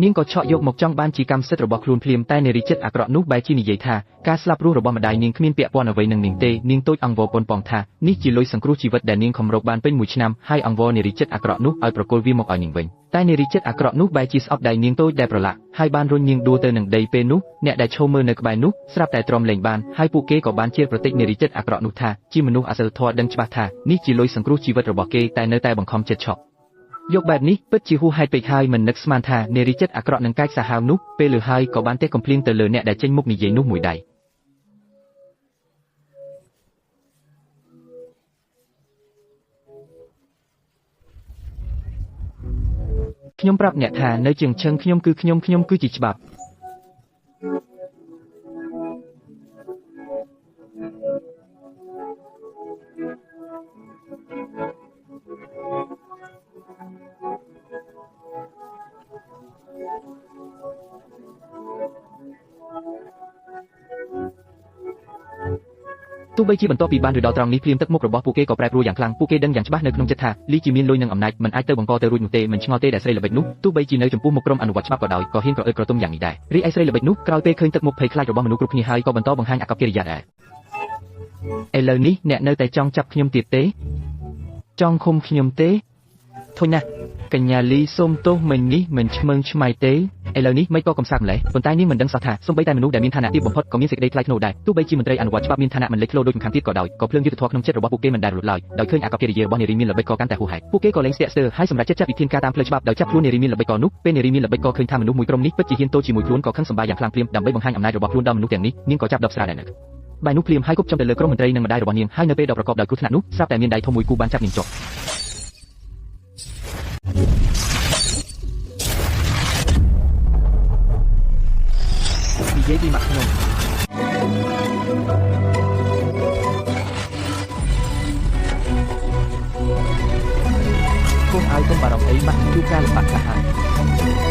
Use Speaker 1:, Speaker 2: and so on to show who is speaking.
Speaker 1: នាងក៏ឆក់យកមកចង់បានជាកម្មសិទ្ធិរបស់ខ្លួនភ្លាមតែនារីចិត្តអាក្រក់នោះបែរជានិយាយថាការស្លាប់រស់របស់ម្ដាយនាងគ្មានពាក់ព័ន្ធអ្វីនឹងនាងទេនាងតូចអង្វរប៉ុនប៉ងថានេះជាលុយសង្គ្រោះជីវិតដែលនាងខំរកបានពេញមួយឆ្នាំហើយអង្វរនារីចិត្តអាក្រក់នោះឲ្យប្រគល់វាមកឲ្យនាងវិញតែនារីចិត្តអាក្រក់នោះបែរជាស្អប់ដៃនាងតូចដែលប្រឡាក់ហើយបានរុញនាងដួលទៅនឹងដីពេលនោះអ្នកដែលឈរមើលនៅក្បែរនោះស្រាប់តែទ្រាំលែងបានហើយពួកគេក៏បានជេរប្រតិចនារីចិត្តអាក្រក់នោះថាជាមនុស្សអសិលធម៌ដឹងច្បាស់ថានេះជាលុយសង្គ្រោះជីវិតរបស់គេតែនៅតែបង្ខំចិត្តឆក់យកបែបនេះពិតជាហួសហេតុពេកហើយមិននឹកស្មានថានារីចិត្តអាក្រក់នឹងកាចសាហាវនោះពេលលើហើយក៏បានទេកំភ្លៀងទៅលើអ្នកដែលចេញមុខនិយាយនោះមួយដៃខ្ញុំប្រាប់អ្នកថានៅជាងឈឹងខ្ញុំគឺជាច្បាប់ទោះបីជាបន្ទាប់ពីបានឬដល់ត្រង់នេះភ្លាមទឹកមុខរបស់ពួកគេក៏ប្រែប្រួលយ៉ាងខ្លាំងពួកគេដឹងយ៉ាងច្បាស់នៅក្នុងចិត្តថាលីជីមានលុយនិងអំណាចមិនអាចទៅបង្កទៅរួចនោះទេមិនឆ្ងល់ទេដែលស្រីល្បិចនោះទោះបីជានៅចំពោះមុខក្រុមអនុវត្តច្បាប់ក៏ដោយក៏ហ៊ានក្រអឺតក្រទុំយ៉ាងនេះដែររីឯស្រីល្បិចនោះក្រោយពេលឃើញទឹកមុខភ័យខ្លាចរបស់មនុស្សគ្រប់គ្នាហើយក៏បន្តបង្ហាញអាកប្បកិរិយាដែរឥឡូវនេះអ្នកនៅតែចង់ចាប់ខ្ញុំទៀតទេចង់ឃុំខ្ញុំទេធុញណាស់កញ្ញាលីសូមទោសមិញនេះមិនឆ្មើងឆ្មៃទេឥឡូវនេះមិនក៏កំសាកម្លេះប៉ុន្តែនាងមិនដឹងសោះថាសូម្បីតែមនុស្សដែលមានឋានៈទាបបំផុតក៏មានសេចក្តីថ្លៃថ្នូរដែរទោះបីជាមន្ត្រីអនុវត្តច្បាប់មានឋានៈមិនលេចធ្លោដូចម្ខាងទៀតក៏ដោយក៏ភ្លើងយុត្តិធម៌ក្នុងចិត្តរបស់ពួកគេមិនដែលរលត់ឡើយដោយឃើញអាកប្បកិរិយារបស់នារីមានល្បិចកកាន់តែហួសហេតុពួកគេក៏លែងស្ទាក់ស្ទើរហើយសម្រាប់ចាត់វិធានការតាមផ្លូវច្បាប់ដោយចាប់ខ្លួននារីមានល្បិចកនោះពេលនារីមានល្បិចកឃើញថាមនុស្សមួយក្រុមនេះពិតជាហ៊ានទោសជាមួយខ្លួនក៏ខឹងសម្បាយ៉ាងខ្លាំងភ្លាមដើម្បីបង្ហាញអំណាចរបស់ខ្លួនដល់មនុស្សទាំងនេះនាងក៏ចាប់ដប់ស្រាដែរបែរនោះភ្លាមហើយគប់ចំទៅលើក្រុមមន្ត្រីនិងម្ដាយរបស់នាងហើយនៅពេលដ៏ប្រកបដោយគ្រោះថ្នាក់នោះស្រាប់តែមានដៃធំមួយគូបានចាប់នាងចុះនិយាយពីម៉ាក់ខ្ញុំកុំបារម្ភអីម៉ាក់ជួបការលំបាកខ្លះហើយ